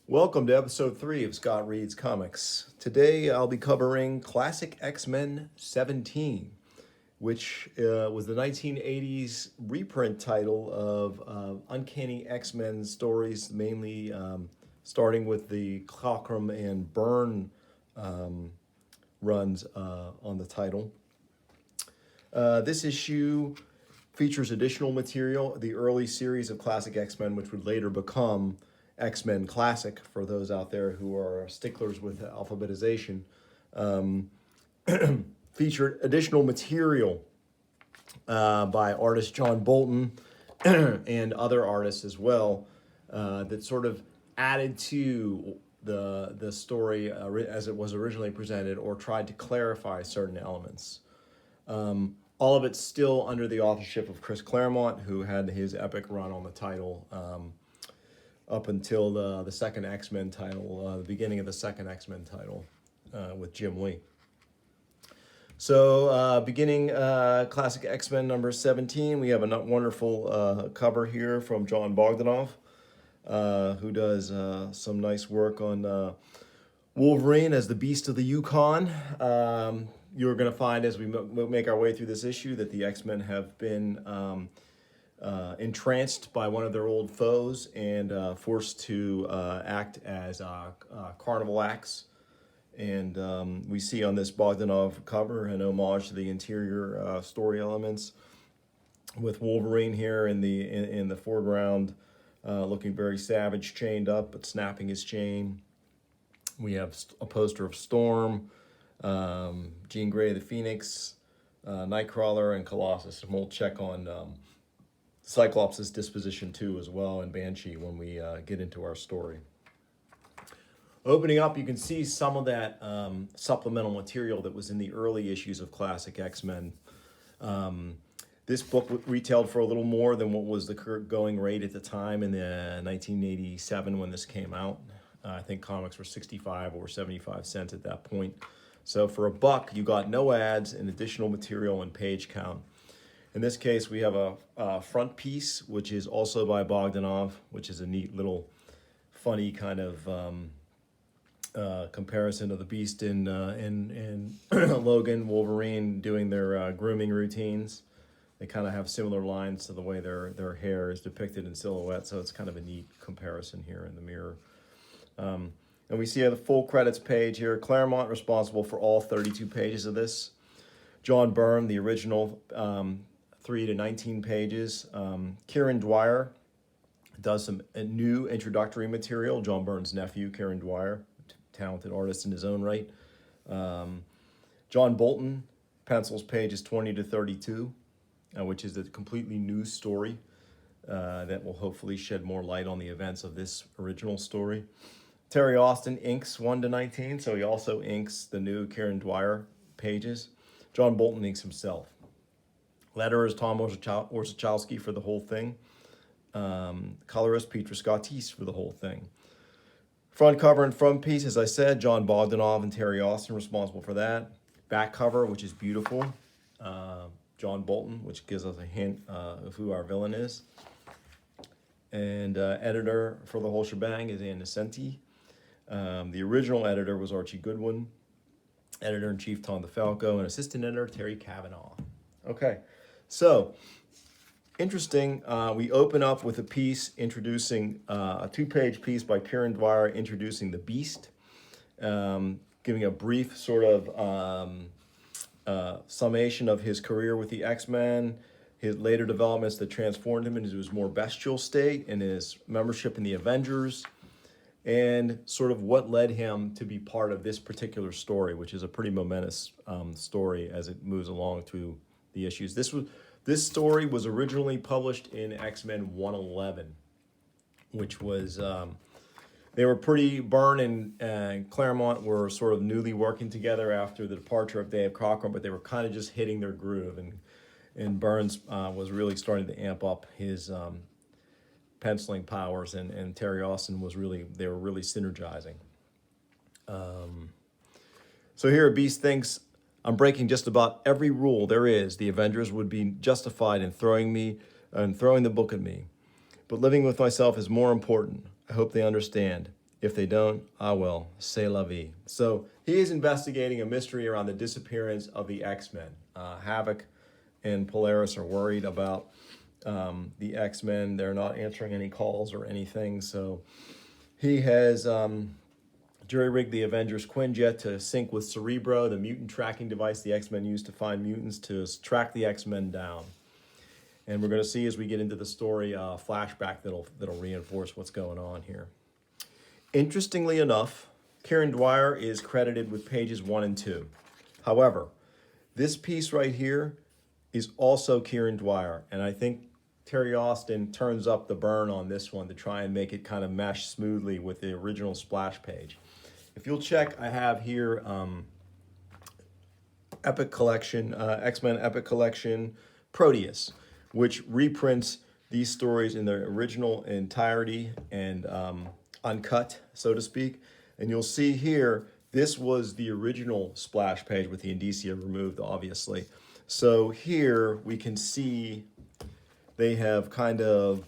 Welcome to episode 3 of Scott Reed's Comics. Today I'll be covering Classic X-Men 17, which was the 1980s reprint title of Uncanny X-Men stories, mainly starting with the Cockrum and Byrne runs on the title. This issue features additional material, the early series of Classic X-Men, which would later become X-Men Classic for those out there who are sticklers with alphabetization, featured additional material by artist John Bolton and other artists as well that sort of added to the story as it was originally presented or tried to clarify certain elements. All of it's still under the authorship of Chris Claremont, who had his epic run on the title up until the second X-Men title, the beginning of the second X-Men title with Jim Lee. So beginning Classic X-Men number 17, we have a wonderful cover here from John Bogdanove, who does some nice work on Wolverine as the Beast of the Yukon. You're going to find as we make our way through this issue that the X-Men have been entranced by one of their old foes and forced to act as carnival acts. And we see on this Bogdanove cover an homage to the interior story elements, with Wolverine here in the foreground, looking very savage, chained up but snapping his chain. We have a poster of Storm, Jean Grey the Phoenix, Nightcrawler, and Colossus. And we'll check on Cyclops' disposition too as well, and Banshee when we get into our story. Opening up, you can see some of that supplemental material that was in the early issues of Classic X-Men. This book retailed for a little more than what was the going rate at the time in the 1987 when this came out. I think comics were 65 or 75 cents at that point. So for $1, you got no ads and additional material and page count. In this case, we have a front piece, which is also by Bogdanove, which is a neat little funny kind of comparison of the Beast and Logan, Wolverine doing their grooming routines. They kind of have similar lines to the way their hair is depicted in silhouette, so it's kind of a neat comparison here in the mirror. And we see the full credits page here. Claremont responsible for all 32 pages of this. John Byrne, the original 3 to 19 pages. Kieran Dwyer does some new introductory material. John Byrne's nephew, Kieran Dwyer, talented artist in his own right. John Bolton pencils pages 20 to 32, which is a completely new story that will hopefully shed more light on the events of this original story. Terry Austin inks 1 to 19, so he also inks the new Kieran Dwyer pages. John Bolton inks himself. Letterer is Tom Orzechowski for the whole thing. Colorist Peter Scottis for the whole thing. Front cover and front piece, as I said, John Bogdanove and Terry Austin responsible for that. Back cover, which is beautiful. John Bolton, which gives us a hint of who our villain is. And editor for the whole shebang is Ann Nesenti. The original editor was Archie Goodwin. Editor-in-chief Tom DeFalco, and assistant editor Terry Cavanaugh. Okay, so interesting. We open up with a piece introducing a 2-page piece by Kieran Dwyer introducing the Beast, giving a brief sort of summation of his career with the X-Men, his later developments that transformed him into his more bestial state, and his membership in the Avengers, and sort of what led him to be part of this particular story, which is a pretty momentous story as it moves along through the issues. This story was originally published in X-Men 111, which was, they were Byrne and Claremont were sort of newly working together after the departure of Dave Cockrum, but they were kind of just hitting their groove, and Burns was really starting to amp up his penciling powers, and Terry Austin they were really synergizing. So here Beast thinks, I'm breaking just about every rule there is. The Avengers would be justified in throwing the book at me. But living with myself is more important. I hope they understand. If they don't, I will. C'est la vie. So he is investigating a mystery around the disappearance of the X-Men. Havoc and Polaris are worried about the X-Men. They're not answering any calls or anything. So he has jury-rigged the Avengers Quinjet to sync with Cerebro, the mutant tracking device the X-Men use to find mutants, to track the X-Men down. And we're going to see as we get into the story flashback that'll reinforce what's going on here. Interestingly enough, Kieran Dwyer is credited with pages 1 and 2. However, this piece right here is also Kieran Dwyer, and I think Terry Austin turns up the burn on this one to try and make it kind of mesh smoothly with the original splash page. If you'll check, I have here Epic Collection, X-Men Epic Collection, Proteus, which reprints these stories in their original entirety and uncut, so to speak. And you'll see here, this was the original splash page with the indicia removed, obviously. So here we can see they have kind of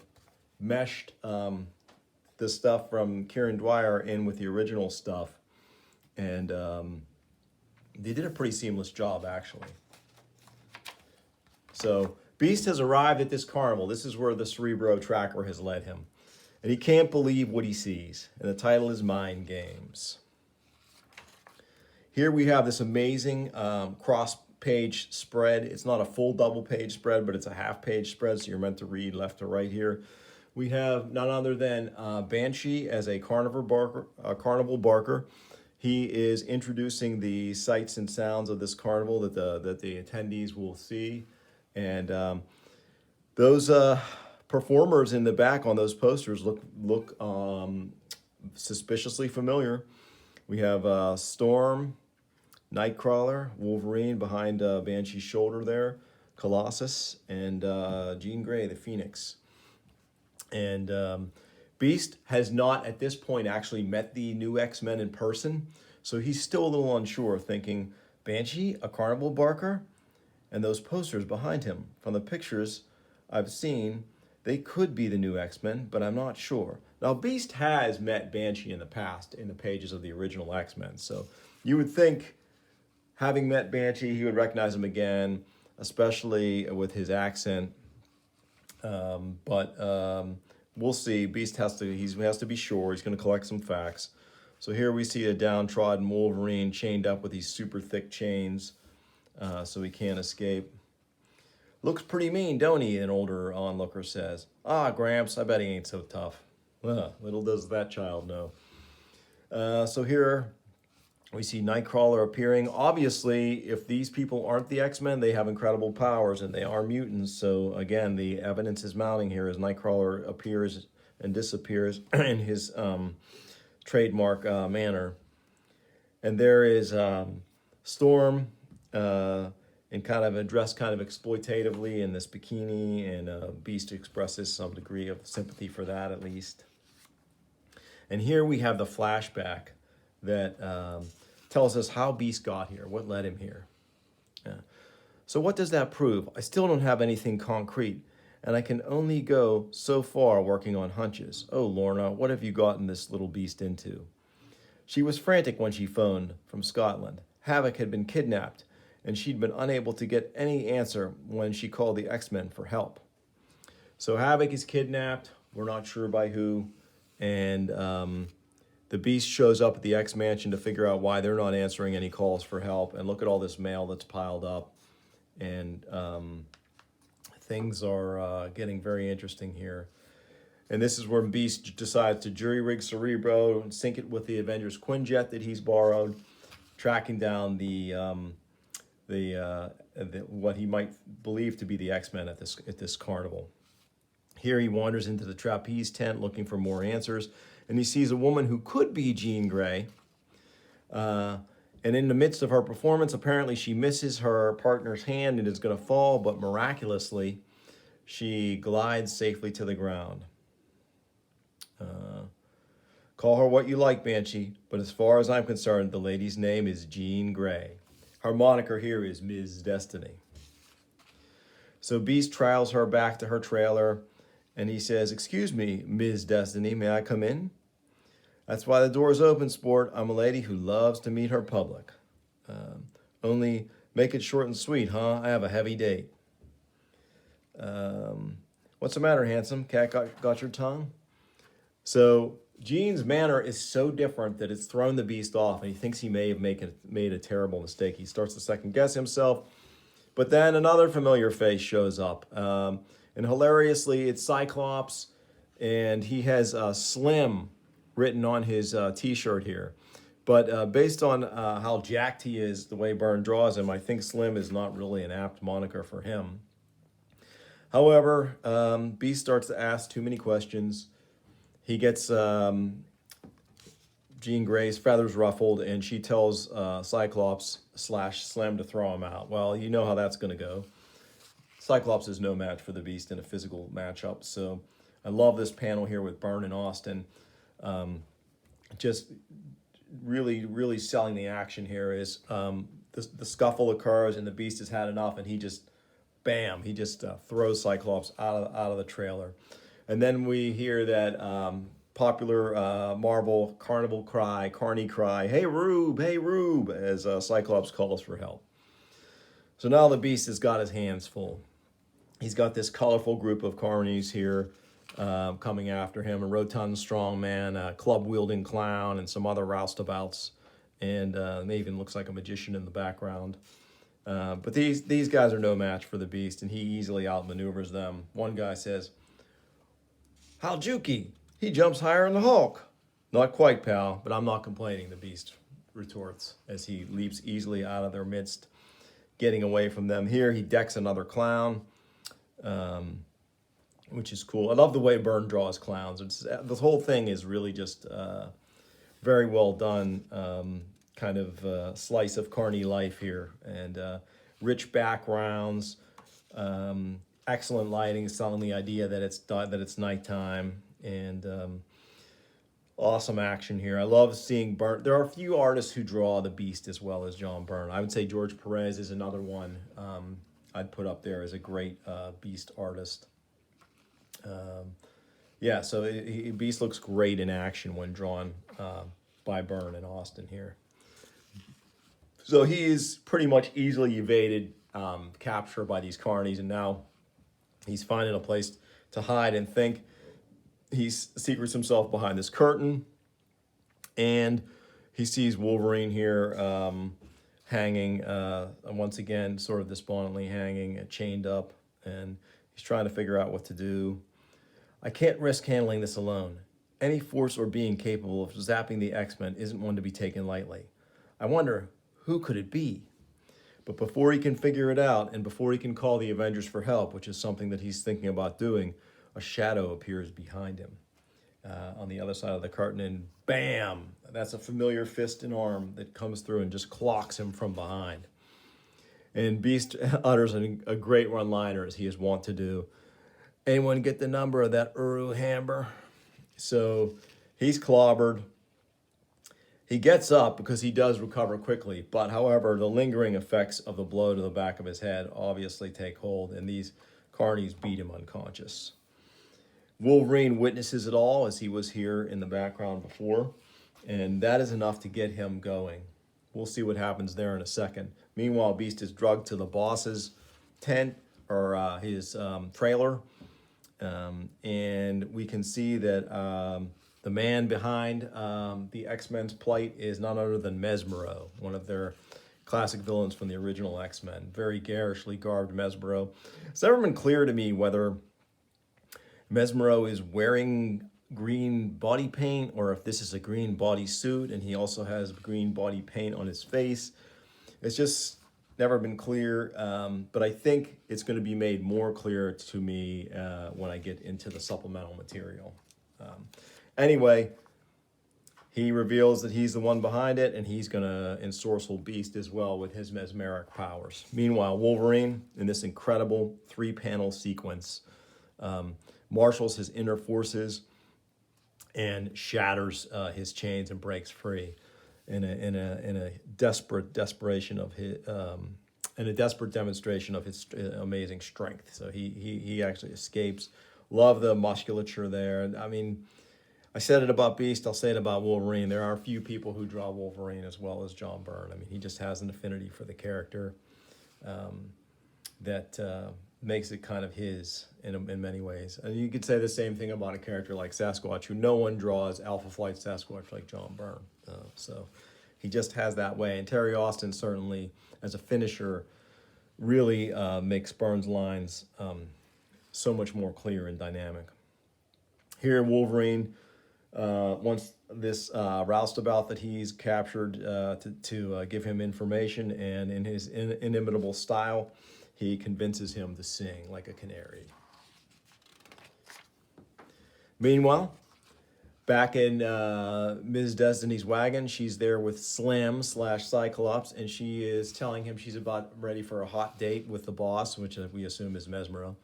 meshed the stuff from Kieran Dwyer in with the original stuff. And they did a pretty seamless job, actually. So Beast has arrived at this carnival. This is where the Cerebro tracker has led him. And he can't believe what he sees. And the title is Mind Games. Here we have this amazing cross-page spread. It's not a full double-page spread, but it's a half-page spread, so you're meant to read left to right here. We have none other than Banshee as a carnival barker. He is introducing the sights and sounds of this carnival that the attendees will see. And those performers in the back on those posters look suspiciously familiar. We have Storm, Nightcrawler, Wolverine behind Banshee's shoulder there, Colossus, and Jean Grey, the Phoenix. And Beast has not, at this point, actually met the new X-Men in person, so he's still a little unsure, thinking, Banshee, a carnival barker? And those posters behind him, from the pictures I've seen, they could be the new X-Men, but I'm not sure. Now, Beast has met Banshee in the past in the pages of the original X-Men, so you would think, having met Banshee, he would recognize him again, especially with his accent. But we'll see. Beast has to be sure. He's going to collect some facts. So here we see a downtrodden Wolverine chained up with these super thick chains, so he can't escape. Looks pretty mean, don't he? An older onlooker says. Ah, Gramps, I bet he ain't so tough. Little does that child know. So here we see Nightcrawler appearing. Obviously, if these people aren't the X-Men, they have incredible powers, and they are mutants. So again, the evidence is mounting here as Nightcrawler appears and disappears in his trademark manner. And there is Storm and kind of dressed kind of exploitatively in this bikini, and Beast expresses some degree of sympathy for that, at least. And here we have the flashback that tells us how Beast got here, what led him here. So what does that prove? I still don't have anything concrete, and I can only go so far working on hunches. Oh, Lorna, what have you gotten this little beast into? She was frantic when she phoned from Scotland. Havoc had been kidnapped, and she'd been unable to get any answer when she called the X-Men for help. So Havoc is kidnapped, we're not sure by who, and the Beast shows up at the X-Mansion to figure out why they're not answering any calls for help. And look at all this mail that's piled up. And things are getting very interesting here. And this is where Beast decides to jury-rig Cerebro and sync it with the Avengers Quinjet that he's borrowed, tracking down the what he might believe to be the X-Men at this carnival. Here he wanders into the trapeze tent looking for more answers, and he sees a woman who could be Jean Grey. And in the midst of her performance, apparently she misses her partner's hand and is going to fall, but miraculously, she glides safely to the ground. Call her what you like, Banshee, but as far as I'm concerned, the lady's name is Jean Grey. Her moniker here is Ms. Destiny. So Beast trials her back to her trailer, and he says, "Excuse me, Ms. Destiny, may I come in?" That's why the door's open, sport. I'm a lady who loves to meet her public. Only make it short and sweet, huh? I have a heavy date. What's the matter, handsome? Cat got your tongue? So Gene's manner is so different that it's thrown the beast off, and he thinks he may have made a terrible mistake. He starts to second guess himself, but then another familiar face shows up. And hilariously, it's Cyclops, and he has Slim written on his t-shirt here. But based on how jacked he is, the way Byrne draws him, I think Slim is not really an apt moniker for him. However, Beast starts to ask too many questions. He gets Jean Grey's feathers ruffled, and she tells Cyclops / Slim to throw him out. Well, you know how that's going to go. Cyclops is no match for the Beast in a physical matchup. So I love this panel here with Byrne and Austin. Just really, really selling the action here is the scuffle occurs, and the Beast has had enough, and he just, bam, he just throws Cyclops out of the trailer. And then we hear that popular Marvel carnival cry, Carney cry, hey Rube, as Cyclops calls for help. So now the Beast has got his hands full. He's got this colorful group of carnies here coming after him, a rotund strong man, a club-wielding clown, and some other roustabouts. And it even looks like a magician in the background. But these guys are no match for the Beast, and he easily outmaneuvers them. One guy says, "How jukey? He jumps higher than the Hulk." "Not quite, pal, but I'm not complaining," the Beast retorts as he leaps easily out of their midst, getting away from them. Here he decks another clown, which is cool. I love the way Byrne draws clowns. The whole thing is really just very well done, kind of slice of carny life here, and rich backgrounds, excellent lighting, selling the idea that it's nighttime, and awesome action here. I love seeing Byrne. There are a few artists who draw the Beast as well as John Byrne. I would say George Perez is another one I'd put up there as a great Beast artist. Yeah, so Beast looks great in action when drawn by Byrne and Austin here. So he is pretty much easily evaded capture by these carnies, and now he's finding a place to hide and think. He secrets himself behind this curtain, and he sees Wolverine here hanging, once again, sort of despondently hanging, chained up, and he's trying to figure out what to do. "I can't risk handling this alone. Any force or being capable of zapping the X-Men isn't one to be taken lightly. I wonder, who could it be?" But before he can figure it out, and before he can call the Avengers for help, which is something that he's thinking about doing, a shadow appears behind him on the other side of the curtain, and bam! That's a familiar fist and arm that comes through and just clocks him from behind. And Beast utters a great one-liner, as he is wont to do. "Anyone get the number of that Uru Hamber?" So he's clobbered. He gets up because he does recover quickly, but however, the lingering effects of the blow to the back of his head obviously take hold, and these carnies beat him unconscious. Wolverine witnesses it all, as he was here in the background before, and that is enough to get him going. We'll see what happens there in a second. Meanwhile, Beast is drugged to the boss's tent, or his trailer, and we can see that the man behind the X-Men's plight is none other than Mesmero, one of their classic villains from the original X-Men. Very garishly garbed Mesmero. It's never been clear to me whether Mesmero is wearing green body paint, or if this is a green body suit and he also has green body paint on his face. It's just never been clear, but I think it's going to be made more clear to me when I get into the supplemental material. Anyway, he reveals that he's the one behind it, and he's going to ensorcel Beast as well with his mesmeric powers. Meanwhile, Wolverine, in this incredible 3-panel sequence, marshals his inner forces and shatters his chains and breaks free in a desperate demonstration of his amazing strength. So he actually escapes. Love the musculature there. I mean, I said it about Beast, I'll say it about Wolverine. There are a few people who draw Wolverine as well as John Byrne. I mean, he just has an affinity for the character that makes it kind of his in many ways. And you could say the same thing about a character like Sasquatch, who no one draws Alpha Flight Sasquatch like John Byrne. So he just has that way. And Terry Austin certainly, as a finisher, really makes Byrne's lines so much more clear and dynamic. Here, Wolverine, once this roustabout that he's captured to give him information, and in his inimitable style, he convinces him to sing like a canary. Meanwhile, back in Ms. Destiny's wagon, she's there with Slam / Cyclops, and she is telling him she's about ready for a hot date with the boss, which we assume is Mesmero.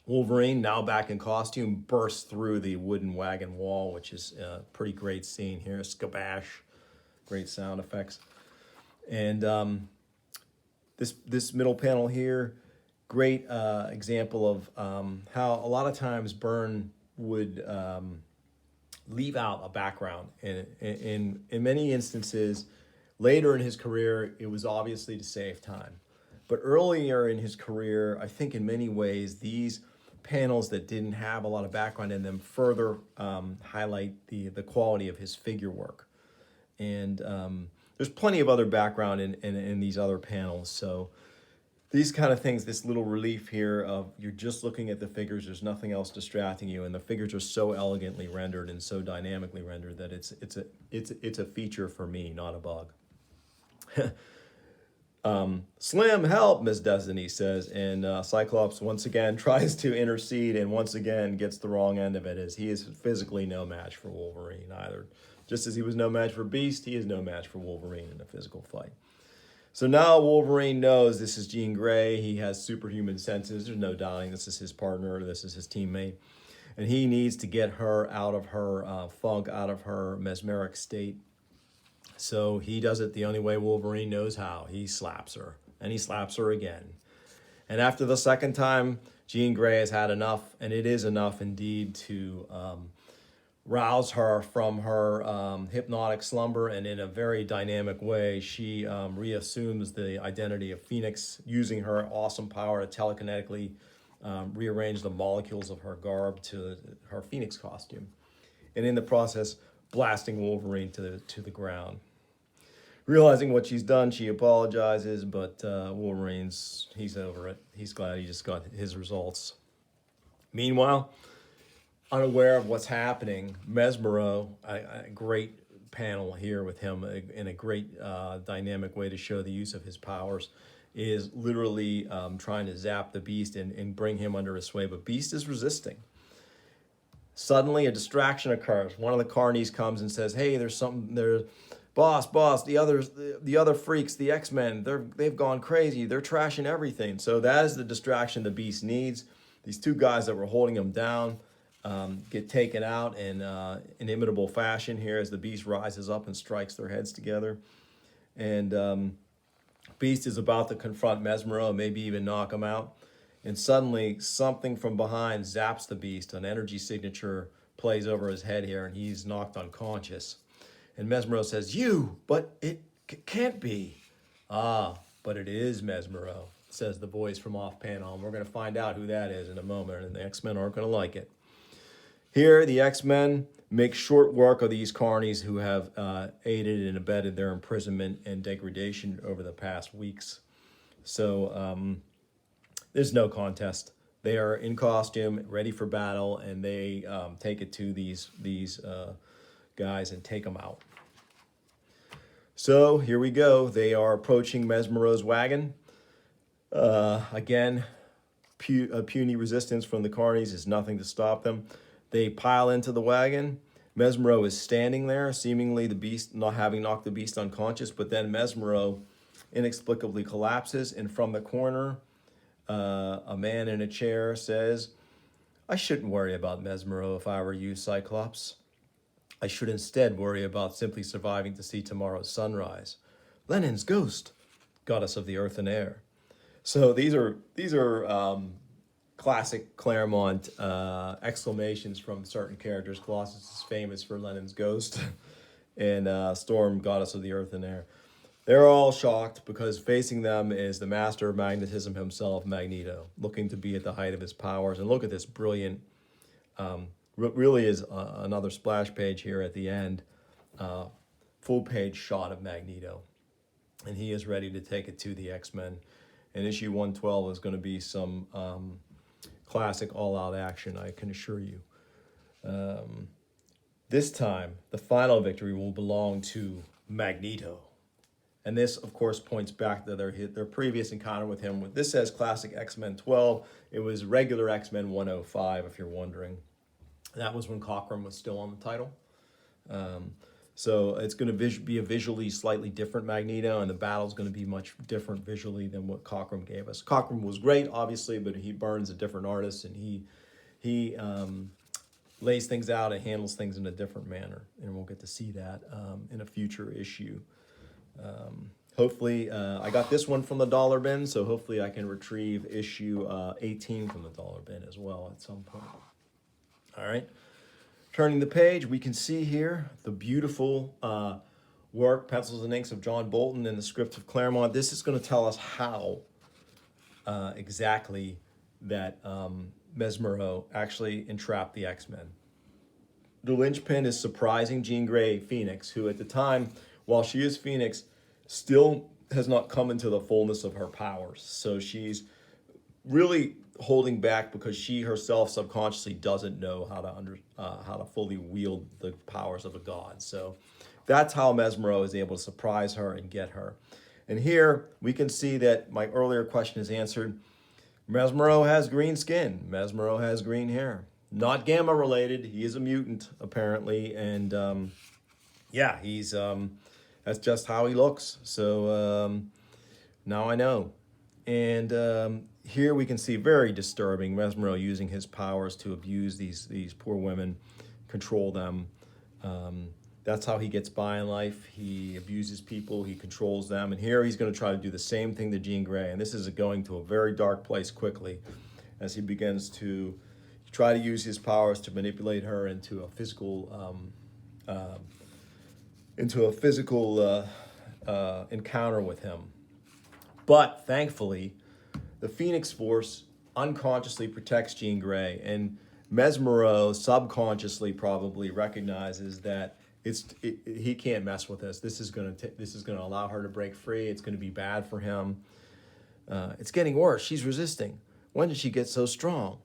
Wolverine, now back in costume, bursts through the wooden wagon wall, which is a pretty great scene here. Skabash, great sound effects. And this middle panel here, great example of how a lot of times Byrne would leave out a background. In many instances, later in his career, it was obviously to save time. But earlier in his career, I think in many ways, these panels that didn't have a lot of background in them further highlight the quality of his figure work. And there's plenty of other background in these other panels. So these kind of things, this little relief here of you're just looking at the figures, there's nothing else distracting you, and the figures are so elegantly rendered and so dynamically rendered that it's a feature for me, not a bug. Slim, help, Miss Destiny says, and Cyclops once again tries to intercede and once again gets the wrong end of it, as he is physically no match for Wolverine either. Just as he was no match for Beast, he is no match for Wolverine in a physical fight. So now Wolverine knows this is Jean Grey. He has superhuman senses. There's no doubting this is his partner. This is his teammate. And he needs to get her out of her funk, out of her mesmeric state. So he does it the only way Wolverine knows how. He slaps her, and he slaps her again. And after the second time, Jean Grey has had enough, and it is enough indeed to rouse her from her hypnotic slumber, and in a very dynamic way, she reassumes the identity of Phoenix, using her awesome power to telekinetically rearrange the molecules of her garb to her Phoenix costume, and in the process, blasting Wolverine to the ground. Realizing what she's done, she apologizes, but he's over it. He's glad he just got his results. Meanwhile, unaware of what's happening, Mesmero, a great panel here with him in a great dynamic way to show the use of his powers, is literally trying to zap the Beast and bring him under his sway, but Beast is resisting. Suddenly, a distraction occurs. One of the carnies comes and says, "Hey, there's something there. Boss, the other freaks, the X-Men, they've gone crazy. They're trashing everything." So that is the distraction the Beast needs. These two guys that were holding him down get taken out in inimitable fashion here as the Beast rises up and strikes their heads together. And Beast is about to confront Mesmero, maybe even knock him out. And suddenly, something from behind zaps the Beast. An energy signature plays over his head here, and he's knocked unconscious. And Mesmero says, "You, but it can't be." "Ah, but it is Mesmero," says the voice from off panel. And we're going to find out who that is in a moment, and the X-Men aren't going to like it. Here, the X-Men make short work of these carnies who have aided and abetted their imprisonment and degradation over the past weeks. So there's no contest. They are in costume, ready for battle, and they take it to these guys and take them out. So here we go. They are approaching Mesmero's wagon. Again, puny resistance from the carnies is nothing to stop them. They pile into the wagon. Mesmero is standing there, seemingly the Beast not having knocked the Beast unconscious, but then Mesmero inexplicably collapses, and from the corner, a man in a chair says, "I shouldn't worry about Mesmero if I were you, Cyclops. I should instead worry about simply surviving to see tomorrow's sunrise. Lenin's ghost, goddess of the earth and air." So these are classic Claremont exclamations from certain characters. Colossus is famous for Lennon's ghost, and Storm, goddess of the earth and air. They're all shocked because facing them is the master of magnetism himself, Magneto, looking to be at the height of his powers. And look at this brilliant, really is another splash page here at the end, full page shot of Magneto. And he is ready to take it to the X-Men. And issue 112 is going to be some classic all-out action, I can assure you. This time, the final victory will belong to Magneto. And this, of course, points back to their previous encounter with him. This says Classic X-Men 12. It was regular X-Men 105, if you're wondering. That was when Cockrum was still on the title. So it's going to be a visually slightly different Magneto, and the battle's going to be much different visually than what Cockrum gave us. Cockrum was great, obviously, but he burns a different artist, and he lays things out and handles things in a different manner, and we'll get to see that in a future issue. Hopefully, I got this one from the dollar bin, so hopefully I can retrieve issue 18 from the dollar bin as well at some point. All right. Turning the page, we can see here the beautiful work, pencils and inks of John Bolton and the script of Claremont. This is going to tell us how exactly that Mesmero actually entrapped the X-Men. The linchpin is surprising Jean Grey Phoenix, who at the time, while she is Phoenix, still has not come into the fullness of her powers. So she's really holding back because she herself subconsciously doesn't know how to fully wield the powers of a god. So that's how Mesmero is able to surprise her and get her. And here we can see that my earlier question is answered. Mesmero has green skin. Mesmero has green hair. Not gamma related. He is a mutant apparently, and yeah, he's that's just how he looks. So now I know. And here we can see very disturbing Mesmero using his powers to abuse these poor women, control them. That's how he gets by in life. He abuses people, he controls them. And here he's going to try to do the same thing to Jean Grey. And this is going to a very dark place quickly as he begins to try to use his powers to manipulate her into a physical encounter with him. But thankfully, the Phoenix Force unconsciously protects Jean Grey, and Mesmero subconsciously probably recognizes that he can't mess with this. This is going to allow her to break free. It's going to be bad for him. It's getting worse. She's resisting. When did she get so strong?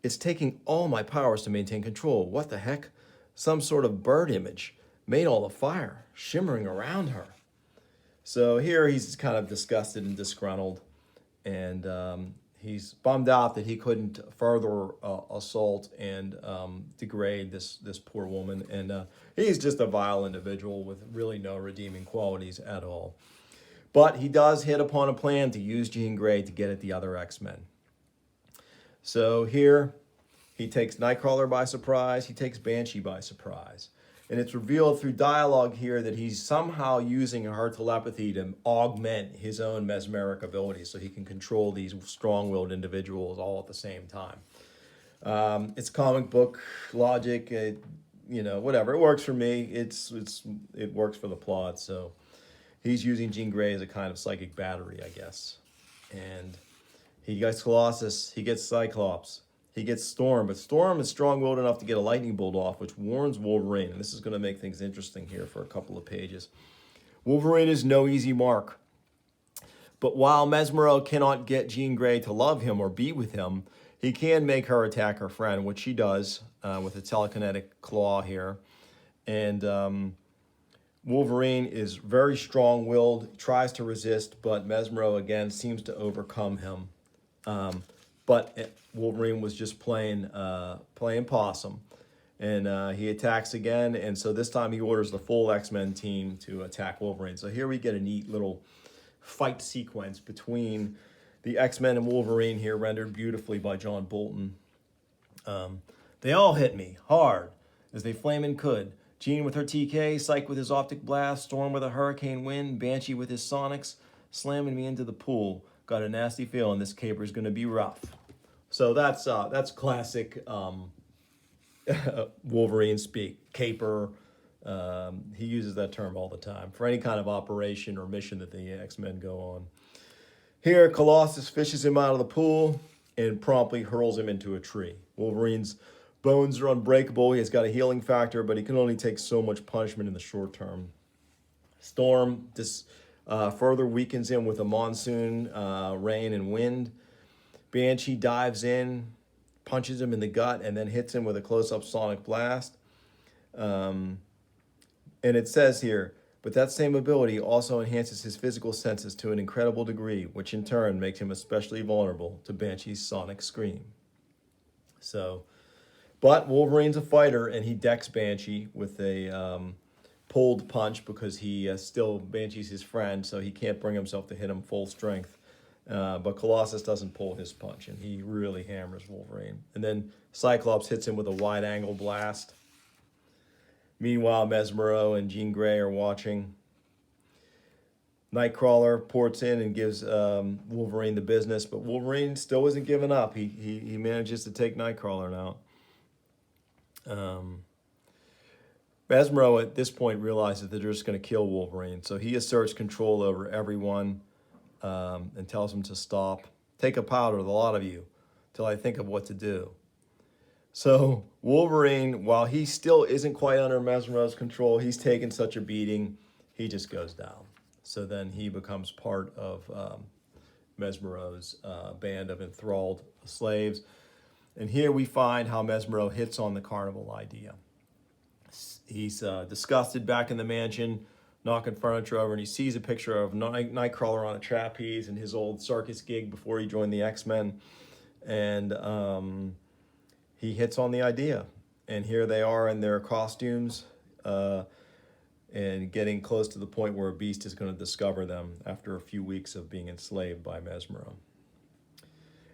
It's taking all my powers to maintain control. What the heck? Some sort of bird image made all the fire shimmering around her. So here he's kind of disgusted and disgruntled, and he's bummed out that he couldn't further assault and degrade this poor woman. And he's just a vile individual with really no redeeming qualities at all. But he does hit upon a plan to use Jean Grey to get at the other X-Men. So here he takes Nightcrawler by surprise. He takes Banshee by surprise. And it's revealed through dialogue here that he's somehow using her telepathy to augment his own mesmeric abilities so he can control these strong-willed individuals all at the same time. It's comic book logic, whatever. It works for me. It works for the plot. So he's using Jean Grey as a kind of psychic battery, I guess. And he gets Colossus. He gets Cyclops. He gets Storm, but Storm is strong-willed enough to get a lightning bolt off, which warns Wolverine. And this is going to make things interesting here for a couple of pages. Wolverine is no easy mark. But while Mesmero cannot get Jean Grey to love him or be with him, he can make her attack her friend, which she does with a telekinetic claw here. And Wolverine is very strong-willed, tries to resist, but Mesmero, again, seems to overcome him. But Wolverine was just playing possum, and he attacks again. And so this time he orders the full X-Men team to attack Wolverine. So here we get a neat little fight sequence between the X-Men and Wolverine here, rendered beautifully by John Bolton. They all hit me hard as they flamin' could. Jean with her TK, Psych with his optic blast, Storm with a hurricane wind, Banshee with his sonics, slamming me into the pool. Got a nasty feeling this caper is going to be rough. So that's classic Wolverine speak. Caper. He uses that term all the time for any kind of operation or mission that the X-Men go on. Here, Colossus fishes him out of the pool and promptly hurls him into a tree. Wolverine's bones are unbreakable. He has got a healing factor, but he can only take so much punishment in the short term. Storm further weakens him with a monsoon, rain, and wind. Banshee dives in, punches him in the gut, and then hits him with a close-up sonic blast. And it says here, but that same ability also enhances his physical senses to an incredible degree, which in turn makes him especially vulnerable to Banshee's sonic scream. So, but Wolverine's a fighter, and he decks Banshee with a pulled punch because he still, Banshee's his friend, so he can't bring himself to hit him full strength. But Colossus doesn't pull his punch, and he really hammers Wolverine. And then Cyclops hits him with a wide-angle blast. Meanwhile, Mesmero and Jean Grey are watching. Nightcrawler ports in and gives Wolverine the business, but Wolverine still isn't giving up. He manages to take Nightcrawler out. Mesmero at this point realizes that they're just going to kill Wolverine, so he asserts control over everyone and tells them to stop. Take a powder, the lot of you, till I think of what to do. So Wolverine, while he still isn't quite under Mesmero's control, he's taken such a beating, he just goes down. So then he becomes part of Mesmero's band of enthralled slaves. And here we find how Mesmero hits on the carnival idea. He's disgusted back in the mansion, knocking furniture over, and he sees a picture of Nightcrawler on a trapeze and his old circus gig before he joined the X-Men. And he hits on the idea. And here they are in their costumes and getting close to the point where a beast is going to discover them after a few weeks of being enslaved by Mesmero.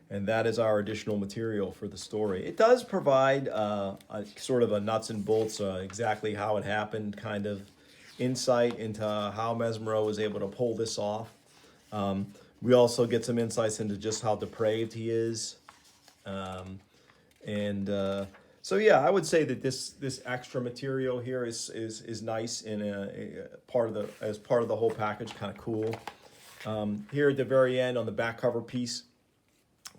And that is our additional material for the story. It does provide a sort of a nuts and bolts, exactly how it happened, kind of insight into how Mesmero was able to pull this off. We also get some insights into just how depraved he is. So yeah, I would say that this extra material here is nice and as part of the whole package, kind of cool. Here at the very end on the back cover piece,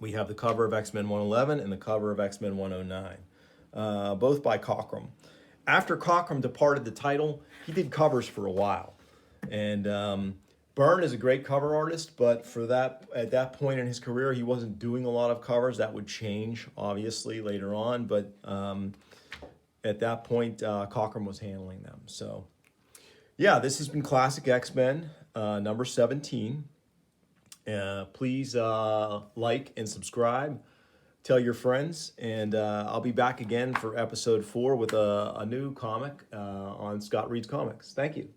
we have the cover of X-Men 111 and the cover of X-Men 109, both by Cockrum. After Cockrum departed the title, he did covers for a while, and Byrne is a great cover artist, but at that point in his career, he wasn't doing a lot of covers. That would change, obviously, later on, but at that point, Cockrum was handling them. So, yeah, this has been Classic X-Men, number 17. Please like and subscribe. Tell your friends, and I'll be back again for episode 4 with a new comic on Scott Reed's Comics. Thank you.